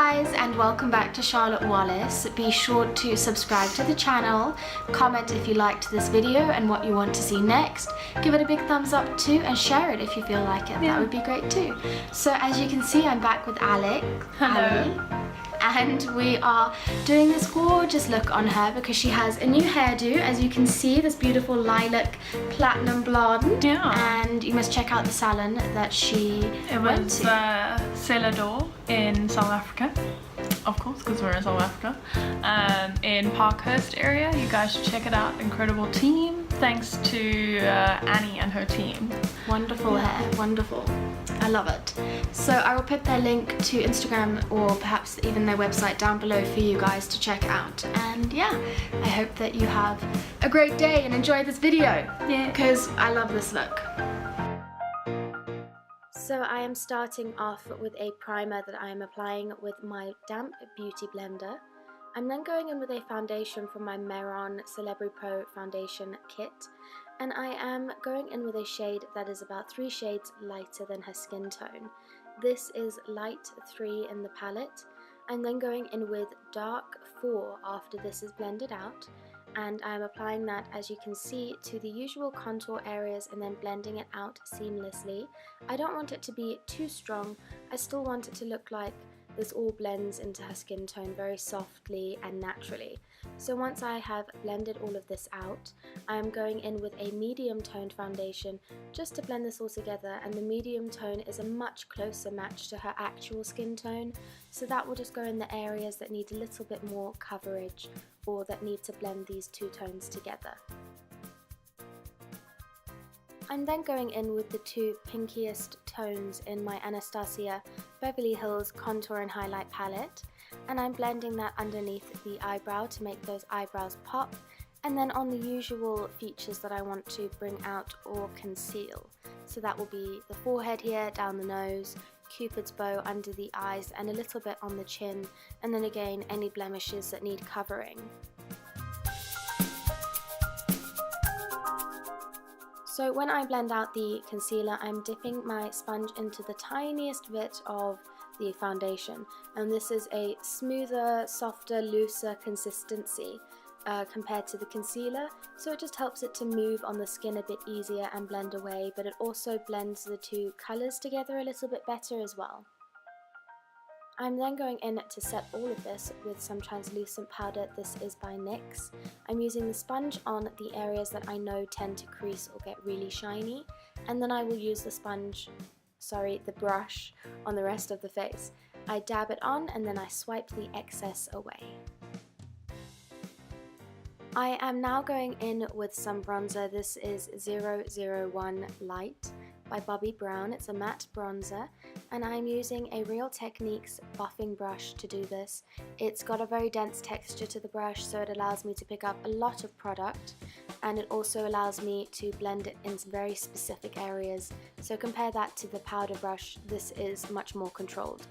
guys, and welcome back to Charlotte Wallace. Be sure to subscribe to the channel, comment if you liked this video and what you want to see next, give it a big thumbs up too, and share it if you feel like it. That would be great too. So as you can see, I'm back with Alec. Hello. And we are doing this gorgeous look on her because she has a new hairdo. As you can see, this beautiful lilac platinum blonde. Yeah. And you must check out the salon that she went to. It was Celador in South Africa, of course, because we're in South Africa. In Parkhurst area. You guys should check it out. Incredible team. Thanks to Annie and her team. Wonderful hair, wonderful. I love it. So I will put their link to Instagram or perhaps even their website down below for you guys to check out. And yeah, I hope that you have a great day and enjoy this video. Yeah, because I love this look. So I am starting off with a primer that I am applying with my damp beauty blender. I'm then going in with a foundation from my Meron Celebrity Pro foundation kit, and I am going in with a shade that is about 3 shades lighter than her skin tone. This is light 3 in the palette. I'm then going in with dark 4 after this is blended out, and I'm applying that, as you can see, to the usual contour areas and then blending it out seamlessly. I don't want it to be too strong. I still want it to look like this all blends into her skin tone very softly and naturally. So once I have blended all of this out, I am going in with a medium toned foundation just to blend this all together, and the medium tone is a much closer match to her actual skin tone, so that will just go in the areas that need a little bit more coverage or that need to blend these two tones together. I'm then going in with the 2 pinkiest tones in my Anastasia Beverly Hills Contour and Highlight palette, and I'm blending that underneath the eyebrow to make those eyebrows pop, and then on the usual features that I want to bring out or conceal. So that will be the forehead here, down the nose, Cupid's bow under the eyes, and a little bit on the chin, and then again any blemishes that need covering. So when I blend out the concealer, I'm dipping my sponge into the tiniest bit of the foundation, and this is a smoother, softer, looser consistency compared to the concealer, so it just helps it to move on the skin a bit easier and blend away, but it also blends the two colours together a little bit better as well. I'm then going in to set all of this with some translucent powder. This is by NYX. I'm using the sponge on the areas that I know tend to crease or get really shiny, and then I will use the brush on the rest of the face. I dab it on and then I swipe the excess away. I am now going in with some bronzer. This is 001 Light by Bobbi Brown. It's a matte bronzer, and I'm using a Real Techniques buffing brush to do this. It's got a very dense texture to the brush, so it allows me to pick up a lot of product, and it also allows me to blend it in some very specific areas. So compare that to the powder brush, this is much more controlled.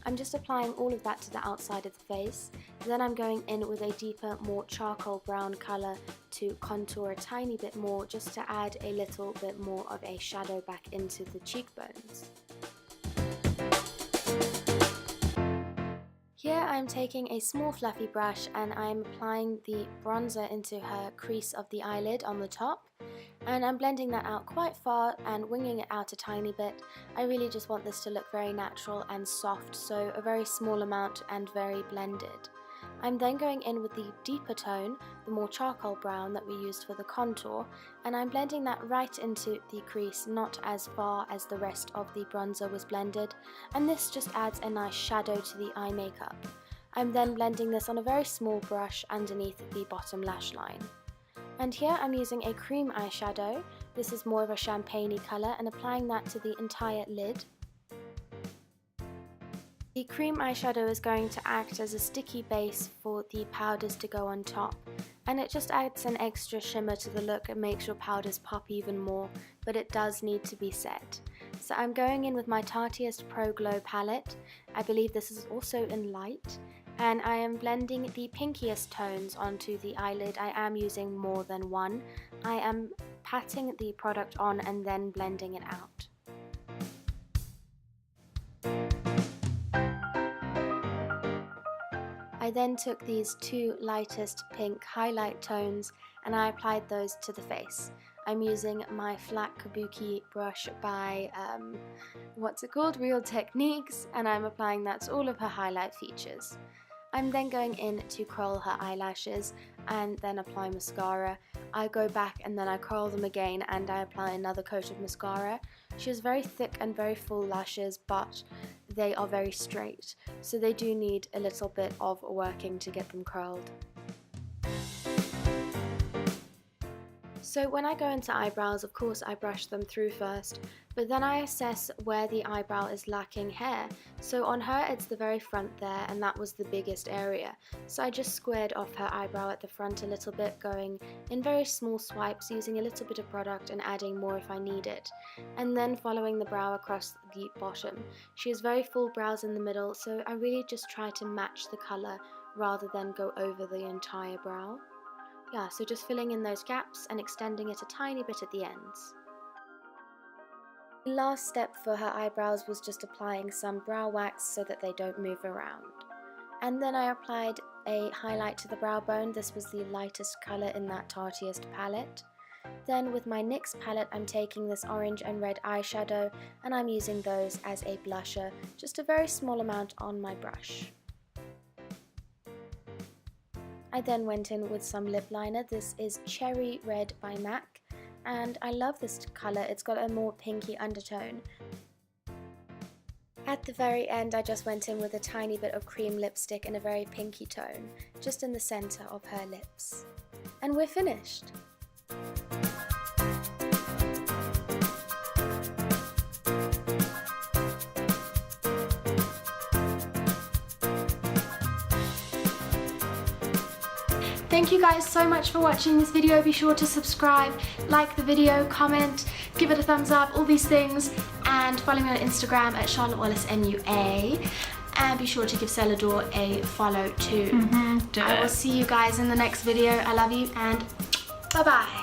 I'm just applying all of that to the outside of the face. Then I'm going in with a deeper, more charcoal brown colour to contour a tiny bit more, just to add a little bit more of a shadow back into the cheekbones. Here I'm taking a small fluffy brush and I'm applying the bronzer into her crease of the eyelid on the top, and I'm blending that out quite far and winging it out a tiny bit. I really just want this to look very natural and soft, so a very small amount and very blended. I'm then going in with the deeper tone, the more charcoal brown that we used for the contour, and I'm blending that right into the crease, not as far as the rest of the bronzer was blended, and this just adds a nice shadow to the eye makeup. I'm then blending this on a very small brush underneath the bottom lash line. And here I'm using a cream eyeshadow. This is more of a champagne-y colour, and applying that to the entire lid. The cream eyeshadow is going to act as a sticky base for the powders to go on top, and it just adds an extra shimmer to the look and makes your powders pop even more, but it does need to be set. So I'm going in with my Tarteist Pro Glow palette. I believe this is also in light, and I am blending the pinkiest tones onto the eyelid. I am using more than one. I am patting the product on and then blending it out. I then took these two lightest pink highlight tones and I applied those to the face. I'm using my flat kabuki brush by, what's it called? Real Techniques, and I'm applying that to all of her highlight features. I'm then going in to curl her eyelashes and then apply mascara. I go back and then I curl them again and I apply another coat of mascara. She has very thick and very full lashes, but they are very straight, so they do need a little bit of working to get them curled. So when I go into eyebrows, of course I brush them through first, but then I assess where the eyebrow is lacking hair. So on her it's the very front there, and that was the biggest area. So I just squared off her eyebrow at the front a little bit, going in very small swipes, using a little bit of product and adding more if I need it. And then following the brow across the bottom. She has very full brows in the middle, so I really just try to match the colour rather than go over the entire brow. Yeah, so just filling in those gaps and extending it a tiny bit at the ends. The last step for her eyebrows was just applying some brow wax so that they don't move around. And then I applied a highlight to the brow bone. This was the lightest colour in that Tartiest palette. Then with my NYX palette, I'm taking this orange and red eyeshadow and I'm using those as a blusher, just a very small amount on my brush. I then went in with some lip liner. This is Cherry Red by MAC, and I love this colour. It's got a more pinky undertone. At the very end, I just went in with a tiny bit of cream lipstick in a very pinky tone, just in the centre of her lips. And we're finished! Thank you guys so much for watching this video. Be sure to subscribe, like the video, comment, give it a thumbs up, all these things, and follow me on Instagram at Charlotte Wallace MUA, and be sure to give Celador a follow too. I will see you guys in the next video. I love you and bye bye.